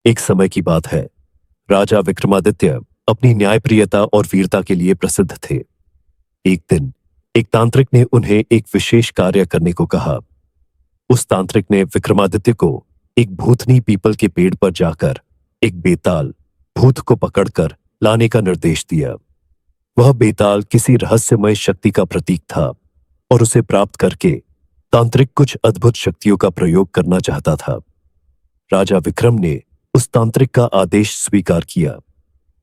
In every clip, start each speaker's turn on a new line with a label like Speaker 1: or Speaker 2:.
Speaker 1: एक समय की बात है। राजा विक्रमादित्य अपनी न्यायप्रियता और वीरता के लिए प्रसिद्ध थे। एक दिन एक तांत्रिक ने उन्हें एक विशेष कार्य करने को कहा। उस तांत्रिक ने विक्रमादित्य को एक भूतनी पीपल के पेड़ पर जाकर एक बेताल भूत को पकड़कर लाने का निर्देश दिया। वह बेताल किसी रहस्यमय शक्ति का प्रतीक था और उसे प्राप्त करके तांत्रिक कुछ अद्भुत शक्तियों का प्रयोग करना चाहता था। राजा विक्रम ने उस तांत्रिक का आदेश स्वीकार किया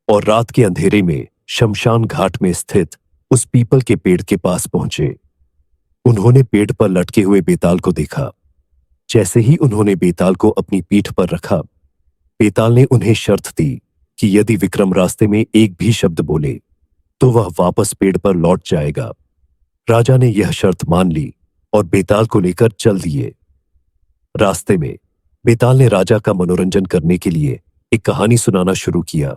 Speaker 1: और रात के अंधेरे में शमशान घाट में स्थित उस पीपल के पेड़ के पास पहुंचे। उन्होंने पेड़ पर लटके हुए बेताल को देखा। जैसे ही उन्होंने बेताल को अपनी पीठ पर रखा, बेताल ने उन्हें शर्त दी कि यदि विक्रम रास्ते में एक भी शब्द बोले तो वह वापस पेड़ पर लौट जाएगा। राजा ने यह शर्त मान ली और बेताल को लेकर चल दिए। रास्ते में बेताल ने राजा का मनोरंजन करने के लिए एक कहानी सुनाना शुरू किया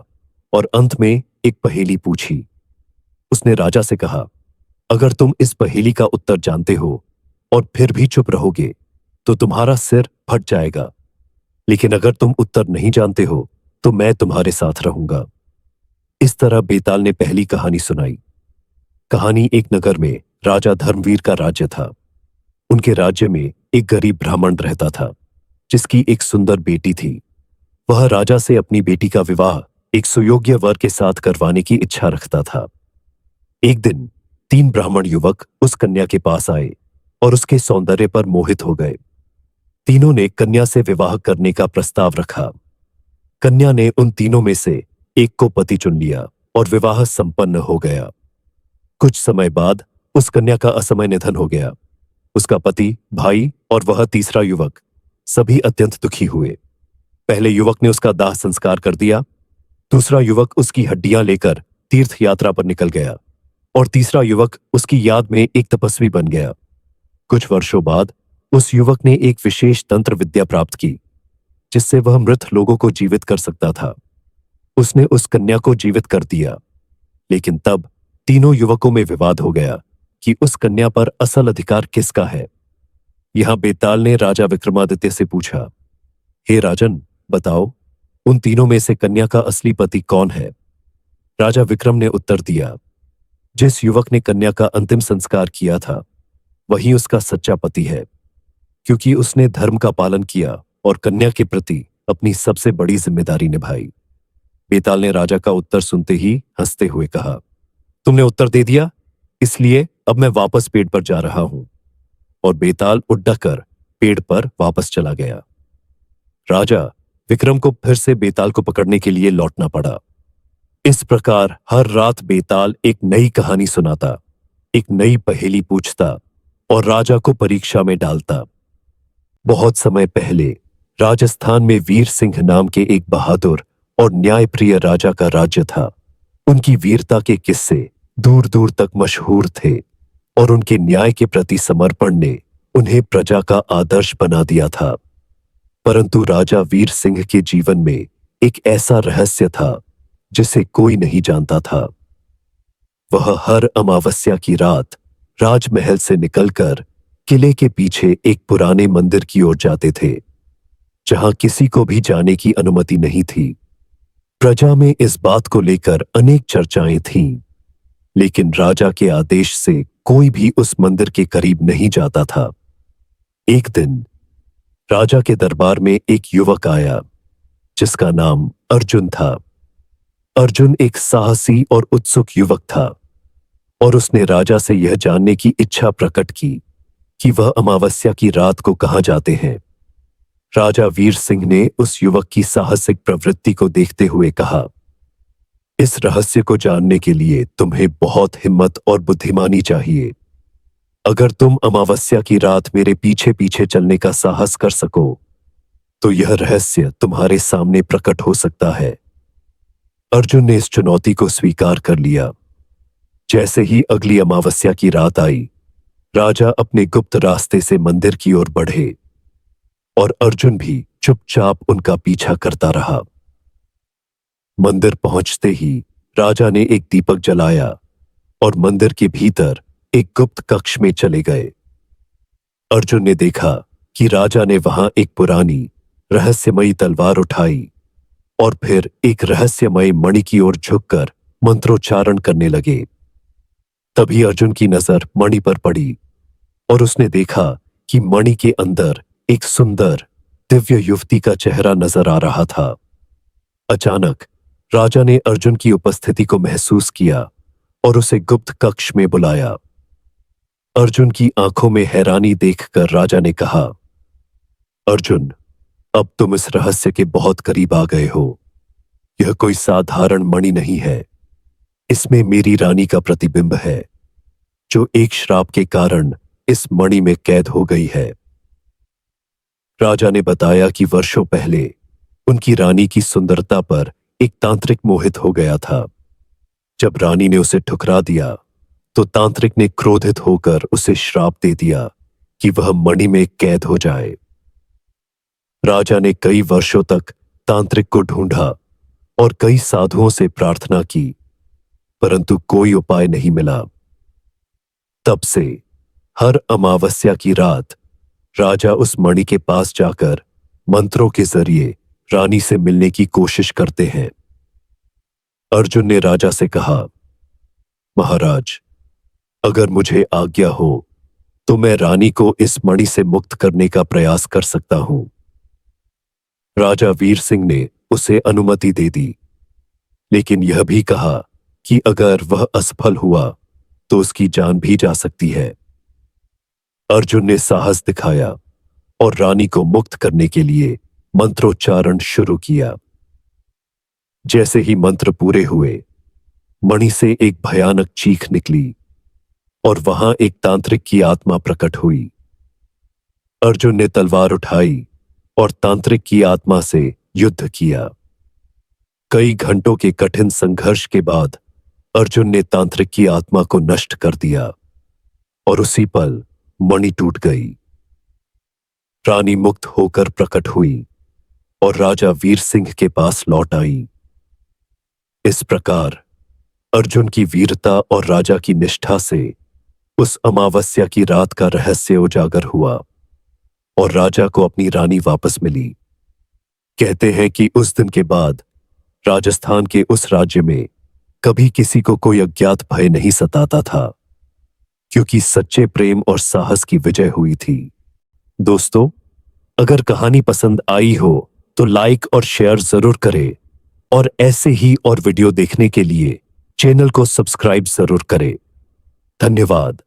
Speaker 1: और अंत में एक पहेली पूछी। उसने राजा से कहा, अगर तुम इस पहेली का उत्तर जानते हो और फिर भी चुप रहोगे तो तुम्हारा सिर फट जाएगा, लेकिन अगर तुम उत्तर नहीं जानते हो तो मैं तुम्हारे साथ रहूंगा। इस तरह बेताल ने पहली कहानी सुनाई। कहानी एक नगर में राजा धर्मवीर का राज्य था। उनके राज्य में एक गरीब ब्राह्मण रहता था जिसकी एक सुंदर बेटी थी। वह राजा से अपनी बेटी का विवाह एक सुयोग्य वर के साथ करवाने की इच्छा रखता था। एक दिन 3 ब्राह्मण युवक उस कन्या के पास आए और उसके सौंदर्य पर मोहित हो गए। तीनों ने कन्या से विवाह करने का प्रस्ताव रखा। कन्या ने उन तीनों में से एक को पति चुन लिया और विवाह संपन्न हो गया। कुछ समय बाद उस कन्या का असमय निधन हो गया। उसका पति, भाई और वह तीसरा युवक सभी अत्यंत दुखी हुए। पहले युवक ने उसका दाह संस्कार कर दिया, दूसरा युवक उसकी हड्डियां लेकर तीर्थ यात्रा पर निकल गया और तीसरा युवक उसकी याद में एक तपस्वी बन गया। कुछ वर्षों बाद उस युवक ने एक विशेष तंत्र विद्या प्राप्त की जिससे वह मृत लोगों को जीवित कर सकता था। उसने उस कन्या को जीवित कर दिया, लेकिन तब तीनों युवकों में विवाद हो गया कि उस कन्या पर असल अधिकार किसका है। यहां बेताल ने राजा विक्रमादित्य से पूछा, हे राजन, बताओ उन तीनों में से कन्या का असली पति कौन है? राजा विक्रम ने उत्तर दिया, जिस युवक ने कन्या का अंतिम संस्कार किया था वही उसका सच्चा पति है, क्योंकि उसने धर्म का पालन किया और कन्या के प्रति अपनी सबसे बड़ी जिम्मेदारी निभाई। बेताल ने राजा का उत्तर सुनते ही हंसते हुए कहा, तुमने उत्तर दे दिया, इसलिए अब मैं वापस पेड़ पर जा रहा हूं। और बेताल उड़कर पेड़ पर वापस चला गया। राजा विक्रम को फिर से बेताल को पकड़ने के लिए लौटना पड़ा। इस प्रकार हर रात बेताल एक नई कहानी सुनाता, एक नई पहेली पूछता और राजा को परीक्षा में डालता। बहुत समय पहले राजस्थान में वीर सिंह नाम के एक बहादुर और न्यायप्रिय राजा का राज्य था। उनकी वीरता के किस्से दूर दूर तक मशहूर थे और उनके न्याय के प्रति समर्पण ने उन्हें प्रजा का आदर्श बना दिया था। परंतु राजा वीर सिंह के जीवन में एक ऐसा रहस्य था जिसे कोई नहीं जानता था। वह हर अमावस्या की रात राजमहल से निकलकर किले के पीछे एक पुराने मंदिर की ओर जाते थे, जहां किसी को भी जाने की अनुमति नहीं थी। प्रजा में इस बात को लेकर अनेक चर्चाएं थीं, लेकिन राजा के आदेश से कोई भी उस मंदिर के करीब नहीं जाता था। एक दिन राजा के दरबार में एक युवक आया जिसका नाम अर्जुन था। अर्जुन एक साहसी और उत्सुक युवक था और उसने राजा से यह जानने की इच्छा प्रकट की कि वह अमावस्या की रात को कहां जाते हैं। राजा वीर सिंह ने उस युवक की साहसिक प्रवृत्ति को देखते हुए कहा, इस रहस्य को जानने के लिए तुम्हें बहुत हिम्मत और बुद्धिमानी चाहिए। अगर तुम अमावस्या की रात मेरे पीछे पीछे चलने का साहस कर सको तो यह रहस्य तुम्हारे सामने प्रकट हो सकता है। अर्जुन ने इस चुनौती को स्वीकार कर लिया। जैसे ही अगली अमावस्या की रात आई, राजा अपने गुप्त रास्ते से मंदिर की ओर बढ़े और अर्जुन भी चुपचाप उनका पीछा करता रहा। मंदिर पहुंचते ही राजा ने एक दीपक जलाया और मंदिर के भीतर एक गुप्त कक्ष में चले गए। अर्जुन ने देखा कि राजा ने वहां एक पुरानी रहस्यमयी तलवार उठाई और फिर एक रहस्यमय मणि की ओर झुककर मंत्रोच्चारण करने लगे। तभी अर्जुन की नजर मणि पर पड़ी और उसने देखा कि मणि के अंदर एक सुंदर दिव्य युवती का चेहरा नजर आ रहा था। अचानक राजा ने अर्जुन की उपस्थिति को महसूस किया और उसे गुप्त कक्ष में बुलाया। अर्जुन की आंखों में हैरानी देखकर राजा ने कहा, अर्जुन, अब तुम इस रहस्य के बहुत करीब आ गए हो। यह कोई साधारण मणि नहीं है, इसमें मेरी रानी का प्रतिबिंब है, जो एक श्राप के कारण इस मणि में कैद हो गई है। राजा ने बताया कि वर्षों पहले उनकी रानी की सुंदरता पर एक तांत्रिक मोहित हो गया था। जब रानी ने उसे ठुकरा दिया तो तांत्रिक ने क्रोधित होकर उसे श्राप दे दिया कि वह मणि में कैद हो जाए। राजा ने कई वर्षों तक तांत्रिक को ढूंढा और कई साधुओं से प्रार्थना की, परंतु कोई उपाय नहीं मिला। तब से हर अमावस्या की रात राजा उस मणि के पास जाकर मंत्रों के जरिए रानी से मिलने की कोशिश करते हैं। अर्जुन ने राजा से कहा, महाराज, अगर मुझे आज्ञा हो तो मैं रानी को इस मणि से मुक्त करने का प्रयास कर सकता हूं। राजा वीर सिंह ने उसे अनुमति दे दी, लेकिन यह भी कहा कि अगर वह असफल हुआ तो उसकी जान भी जा सकती है। अर्जुन ने साहस दिखाया और रानी को मुक्त करने के लिए मंत्रोच्चारण शुरू किया। जैसे ही मंत्र पूरे हुए, मणि से एक भयानक चीख निकली और वहां एक तांत्रिक की आत्मा प्रकट हुई। अर्जुन ने तलवार उठाई और तांत्रिक की आत्मा से युद्ध किया। कई घंटों के कठिन संघर्ष के बाद अर्जुन ने तांत्रिक की आत्मा को नष्ट कर दिया और उसी पल मणि टूट गई। रानी मुक्त होकर प्रकट हुई और राजा वीर सिंह के पास लौट आई। इस प्रकार अर्जुन की वीरता और राजा की निष्ठा से उस अमावस्या की रात का रहस्य उजागर हुआ और राजा को अपनी रानी वापस मिली। कहते हैं कि उस दिन के बाद राजस्थान के उस राज्य में कभी किसी को कोई अज्ञात भय नहीं सताता था, क्योंकि सच्चे प्रेम और साहस की विजय हुई थी। दोस्तों, अगर कहानी पसंद आई हो तो लाइक और शेयर जरूर करें और ऐसे ही और वीडियो देखने के लिए चैनल को सब्सक्राइब जरूर करें। धन्यवाद।